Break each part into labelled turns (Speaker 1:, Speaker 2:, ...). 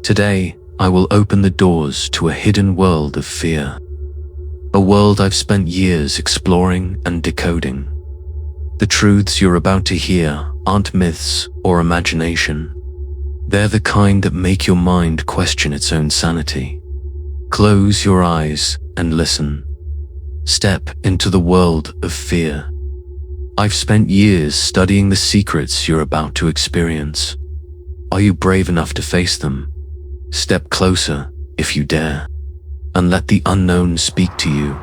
Speaker 1: Today, I will open the doors to a hidden world of fear. A world I've spent years exploring and decoding. The truths you're about to hear aren't myths or imagination. They're the kind that make your mind question its own sanity. Close your eyes and listen. Step into the world of fear. I've spent years studying the secrets you're about to experience. Are you brave enough to face them? Step closer, if you dare, and let the unknown speak to you.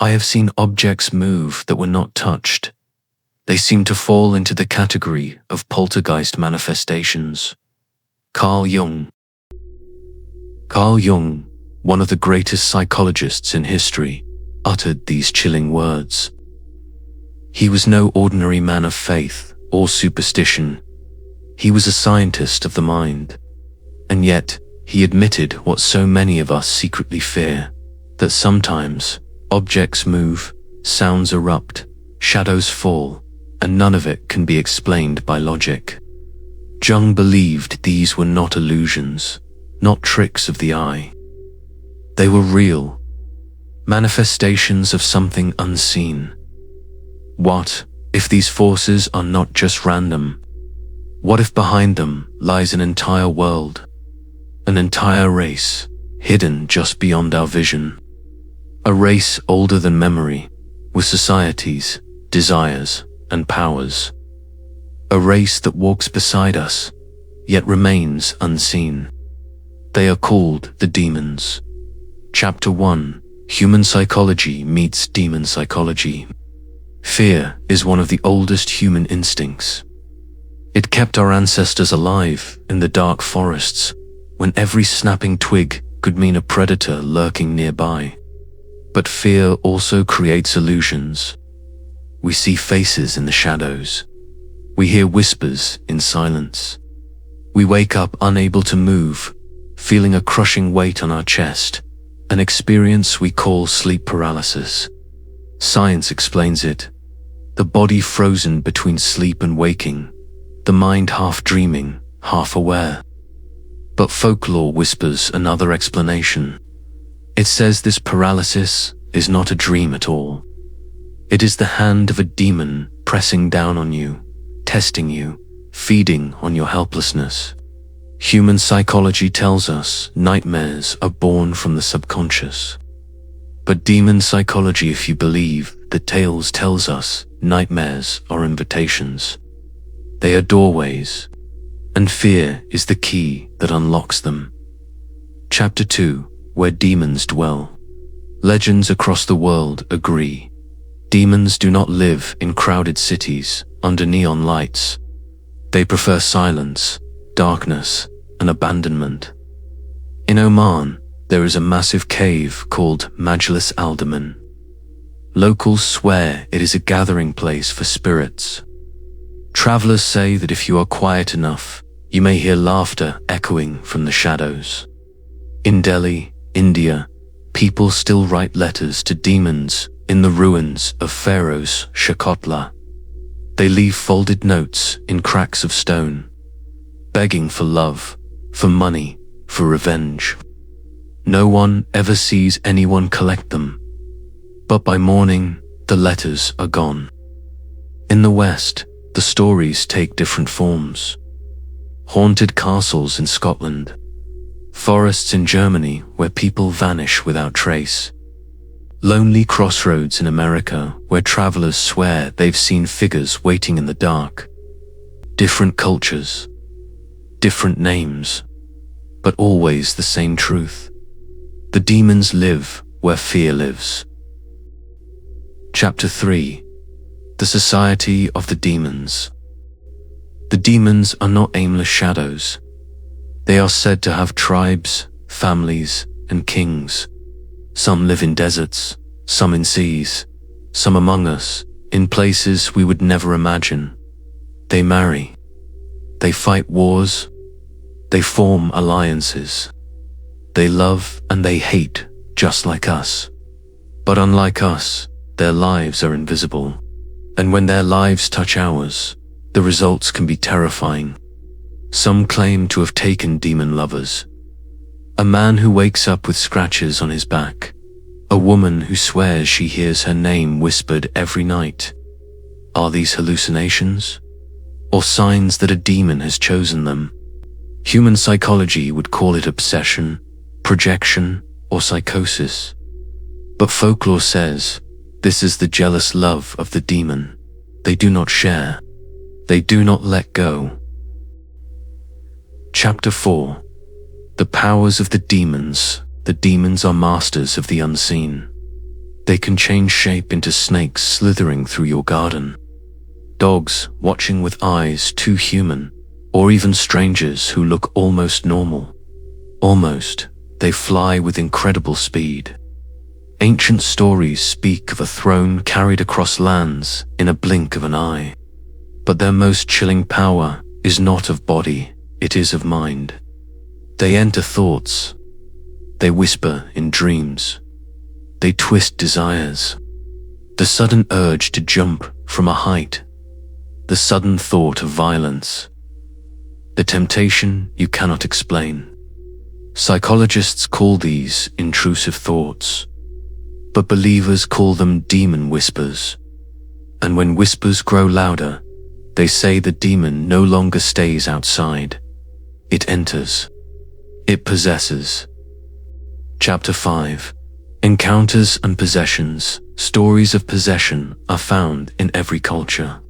Speaker 1: I have seen objects move that were not touched. They seem to fall into the category of poltergeist manifestations. Carl Jung, one of the greatest psychologists in history, uttered these chilling words. He was no ordinary man of faith or superstition. He was a scientist of the mind. And yet, he admitted what so many of us secretly fear, that sometimes objects move, sounds erupt, shadows fall, and none of it can be explained by logic. Jung believed these were not illusions, not tricks of the eye. They were real, manifestations of something unseen. What if these forces are not just random? What if behind them lies an entire world, an entire race, hidden just beyond our vision? A race older than memory, with societies, desires, and powers. A race that walks beside us, yet remains unseen. They are called the demons. Chapter 1: Human Psychology Meets Demon Psychology. Fear is one of the oldest human instincts. It kept our ancestors alive in the dark forests, when every snapping twig could mean a predator lurking nearby. But fear also creates illusions. We see faces in the shadows. We hear whispers in silence. We wake up unable to move, feeling a crushing weight on our chest, an experience we call sleep paralysis. Science explains it. The body frozen between sleep and waking, the mind half dreaming, half aware. But folklore whispers another explanation. It says this paralysis is not a dream at all. It is the hand of a demon pressing down on you, testing you, feeding on your helplessness. Human psychology tells us nightmares are born from the subconscious. But demon psychology, if you believe the tales, tells us nightmares are invitations. They are doorways, and fear is the key that unlocks them. Chapter 2: Where Demons Dwell. Legends across the world agree. Demons do not live in crowded cities under neon lights. They prefer silence, darkness, and abandonment. In Oman, there is a massive cave called Majlis Alderman. Locals swear it is a gathering place for spirits. Travelers say that if you are quiet enough, you may hear laughter echoing from the shadows. In Delhi, India, people still write letters to demons in the ruins of Pharaoh's Shakotla. They leave folded notes in cracks of stone, begging for love, for money, for revenge. No one ever sees anyone collect them, but by morning, the letters are gone. In the West, the stories take different forms. Haunted castles in Scotland, forests in Germany where people vanish without trace, lonely crossroads in America where travelers swear they've seen figures waiting in the dark. Different cultures, different names, but always the same truth. The demons live where fear lives. Chapter 3: The Society of the Demons. The demons are not aimless shadows. They are said to have tribes, families, and kings. Some live in deserts, some in seas, some among us, in places we would never imagine. They marry. They fight wars. They form alliances. They love and they hate, just like us. But unlike us, their lives are invisible. And when their lives touch ours, the results can be terrifying. Some claim to have taken demon lovers. A man who wakes up with scratches on his back. A woman who swears she hears her name whispered every night. Are these hallucinations? Or signs that a demon has chosen them? Human psychology would call it obsession, projection, or psychosis. But folklore says, this is the jealous love of the demon. They do not share. They do not let go. Chapter 4. The powers of the demons. The demons are masters of the unseen. They can change shape into snakes slithering through your garden, dogs watching with eyes too human, or even strangers who look almost normal. Almost, they fly with incredible speed. Ancient stories speak of a throne carried across lands in a blink of an eye. But their most chilling power is not of body, it is of mind. They enter thoughts. They whisper in dreams. They twist desires. The sudden urge to jump from a height. The sudden thought of violence. The temptation you cannot explain. Psychologists call these intrusive thoughts, but believers call them demon whispers. And when whispers grow louder, they say the demon no longer stays outside. It enters. It possesses. Chapter 5. Encounters and possessions. Stories of possession are found in every culture.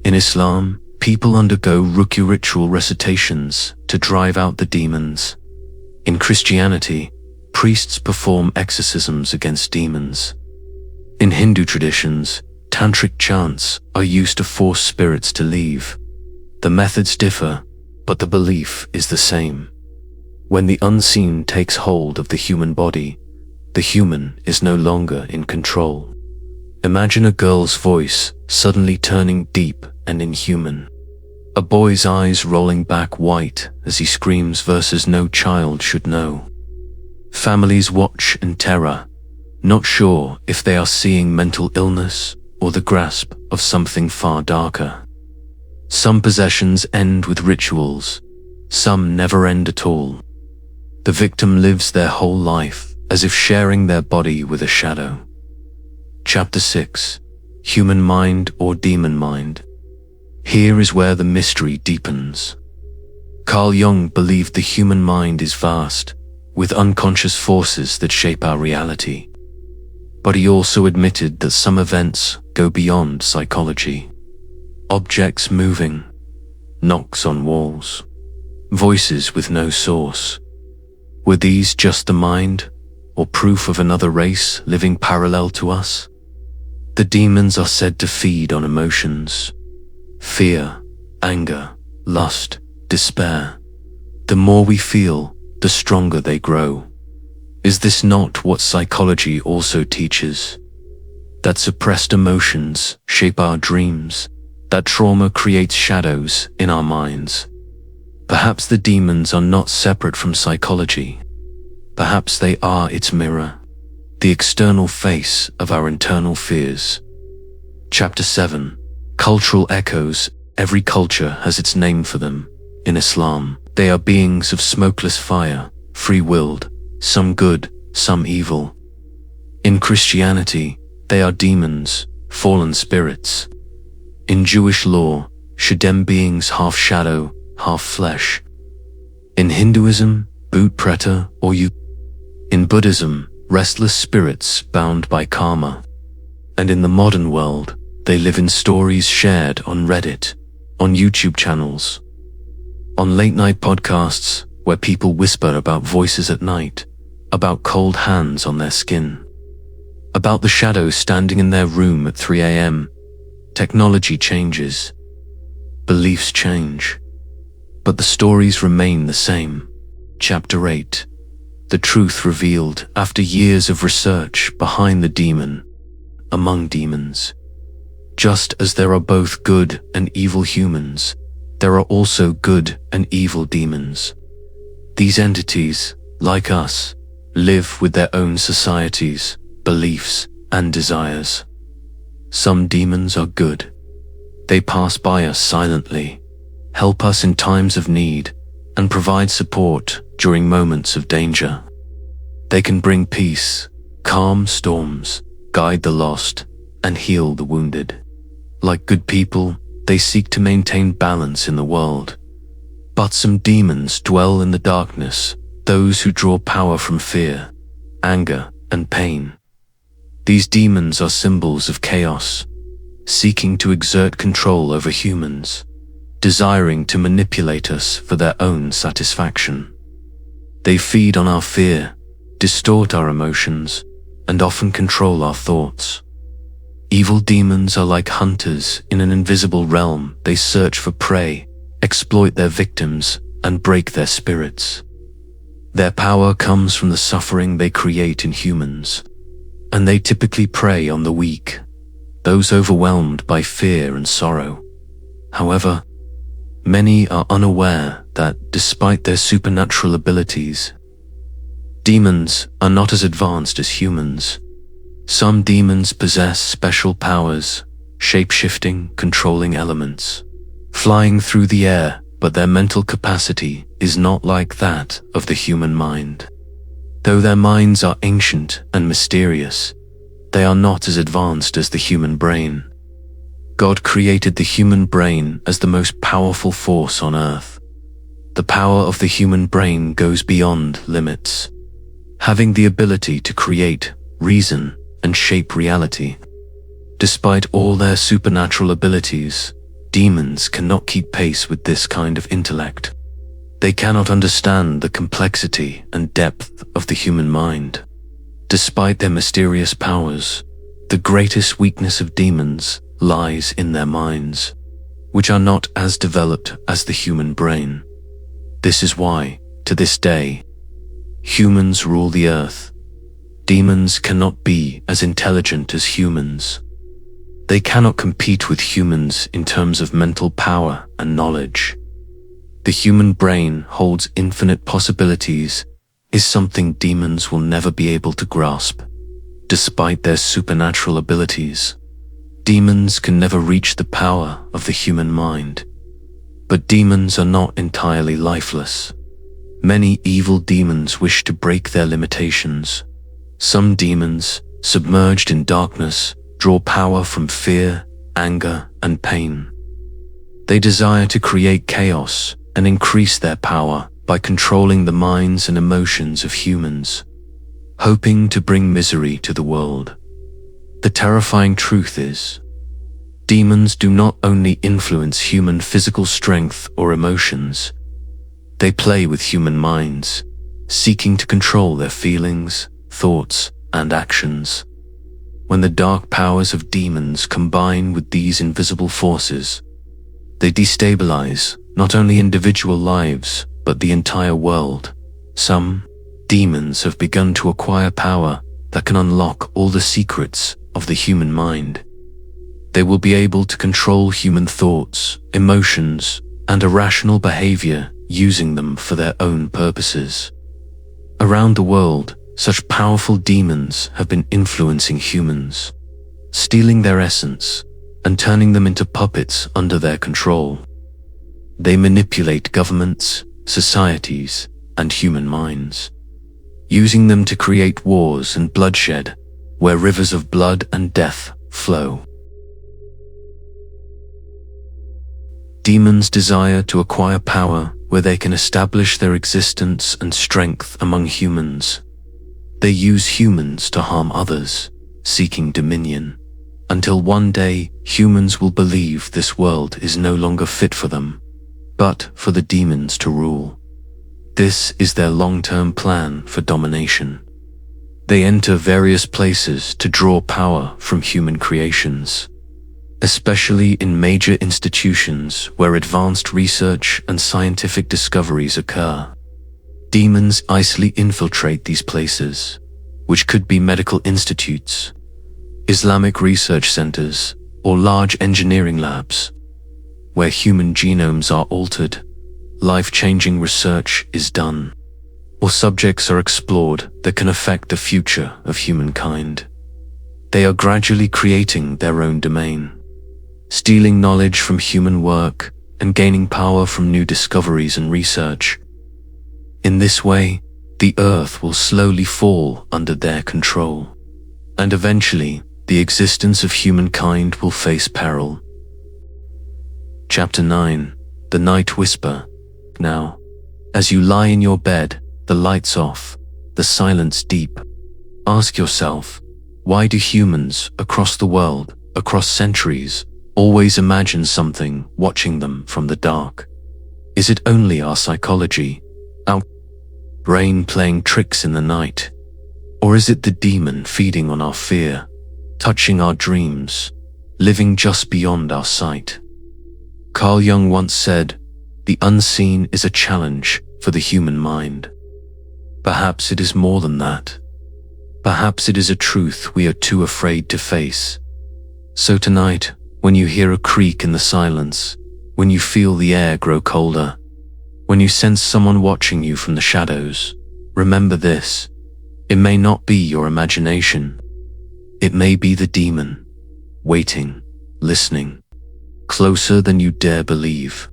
Speaker 1: In Islam, people undergo Ruqya ritual recitations to drive out the demons. In Christianity, priests perform exorcisms against demons. In Hindu traditions, tantric chants are used to force spirits to leave. The methods differ, but the belief is the same. When the unseen takes hold of the human body, the human is no longer in control. Imagine a girl's voice suddenly turning deep and inhuman. A boy's eyes rolling back white as he screams verses no child should know. Families watch in terror, not sure if they are seeing mental illness or the grasp of something far darker. Some possessions end with rituals, some never end at all. The victim lives their whole life as if sharing their body with a shadow. Chapter 6. Human mind or demon mind. Here is where the mystery deepens. Carl Jung believed the human mind is vast, with unconscious forces that shape our reality. But he also admitted that some events go beyond psychology. Objects moving, knocks on walls, voices with no source. Were these just the mind, or proof of another race living parallel to us? The demons are said to feed on emotions. Fear, anger, lust, despair. The more we feel, the stronger they grow. Is this not what psychology also teaches? That suppressed emotions shape our dreams, that trauma creates shadows in our minds. Perhaps the demons are not separate from psychology. Perhaps they are its mirror, the external face of our internal fears. Chapter 7. Cultural echoes. Every culture has its name for them. In Islam, they are beings of smokeless fire, free-willed, some good, some evil. In Christianity, they are demons, fallen spirits. In Jewish lore, Shedem beings half shadow, half flesh. In Hinduism, Bhut Preta or you. In Buddhism, restless spirits bound by karma. And in the modern world, they live in stories shared on Reddit, on YouTube channels, on late-night podcasts where people whisper about voices at night, about cold hands on their skin, about the shadows standing in their room at 3 a.m. Technology changes, beliefs change, but the stories remain the same. Chapter 8. The truth revealed after years of research behind the demon, among demons. Just as there are both good and evil humans, there are also good and evil demons. These entities, like us, live with their own societies, beliefs, and desires. Some demons are good. They pass by us silently, help us in times of need, and provide support during moments of danger. They can bring peace, calm storms, guide the lost, and heal the wounded. Like good people, they seek to maintain balance in the world. But some demons dwell in the darkness, those who draw power from fear, anger, and pain. These demons are symbols of chaos, seeking to exert control over humans, desiring to manipulate us for their own satisfaction. They feed on our fear, distort our emotions, and often control our thoughts. Evil demons are like hunters in an invisible realm. They search for prey, exploit their victims, and break their spirits. Their power comes from the suffering they create in humans, and they typically prey on the weak, those overwhelmed by fear and sorrow. However, many are unaware that despite their supernatural abilities, demons are not as advanced as humans. Some demons possess special powers, shape-shifting, controlling elements, flying through the air, but their mental capacity is not like that of the human mind. Though their minds are ancient and mysterious, they are not as advanced as the human brain. God created the human brain as the most powerful force on earth. The power of the human brain goes beyond limits, having the ability to create, reason, and shape reality. Despite all their supernatural abilities, demons cannot keep pace with this kind of intellect. They cannot understand the complexity and depth of the human mind. Despite their mysterious powers, the greatest weakness of demons lies in their minds, which are not as developed as the human brain. This is why, to this day, humans rule the earth. Demons cannot be as intelligent as humans. They cannot compete with humans in terms of mental power and knowledge. The human brain holds infinite possibilities, is something demons will never be able to grasp. Despite their supernatural abilities, demons can never reach the power of the human mind. But demons are not entirely lifeless. Many evil demons wish to break their limitations. Some demons, submerged in darkness, draw power from fear, anger, and pain. They desire to create chaos and increase their power by controlling the minds and emotions of humans, hoping to bring misery to the world. The terrifying truth is, demons do not only influence human physical strength or emotions, they play with human minds, seeking to control their feelings, thoughts, and actions. When the dark powers of demons combine with these invisible forces, they destabilize not only individual lives, but the entire world. Some demons have begun to acquire power that can unlock all the secrets of the human mind. They will be able to control human thoughts, emotions, and irrational behavior, using them for their own purposes. Around the world, such powerful demons have been influencing humans, stealing their essence and turning them into puppets under their control. They manipulate governments, societies, and human minds, using them to create wars and bloodshed, where rivers of blood and death flow. Demons desire to acquire power where they can establish their existence and strength among humans. They use humans to harm others, seeking dominion, until one day humans will believe this world is no longer fit for them, but for the demons to rule. This is their long-term plan for domination. They enter various places to draw power from human creations, especially in major institutions where advanced research and scientific discoveries occur. Demons easily infiltrate these places, which could be medical institutes, Islamic research centers, or large engineering labs, where human genomes are altered, life-changing research is done, or subjects are explored that can affect the future of humankind. They are gradually creating their own domain, stealing knowledge from human work and gaining power from new discoveries and research. In this way, the earth will slowly fall under their control, and eventually, the existence of humankind will face peril. Chapter 9. The Night Whisper. Now, as you lie in your bed, the lights off, the silence deep, ask yourself, why do humans across the world, across centuries, always imagine something watching them from the dark? Is it only our psychology, our brain playing tricks in the night? Or is it the demon feeding on our fear, touching our dreams, living just beyond our sight? Carl Jung once said, "The unseen is a challenge for the human mind." Perhaps it is more than that. Perhaps it is a truth we are too afraid to face. So tonight, when you hear a creak in the silence, when you feel the air grow colder, when you sense someone watching you from the shadows, remember this: it may not be your imagination. It may be the demon, waiting, listening, closer than you dare believe.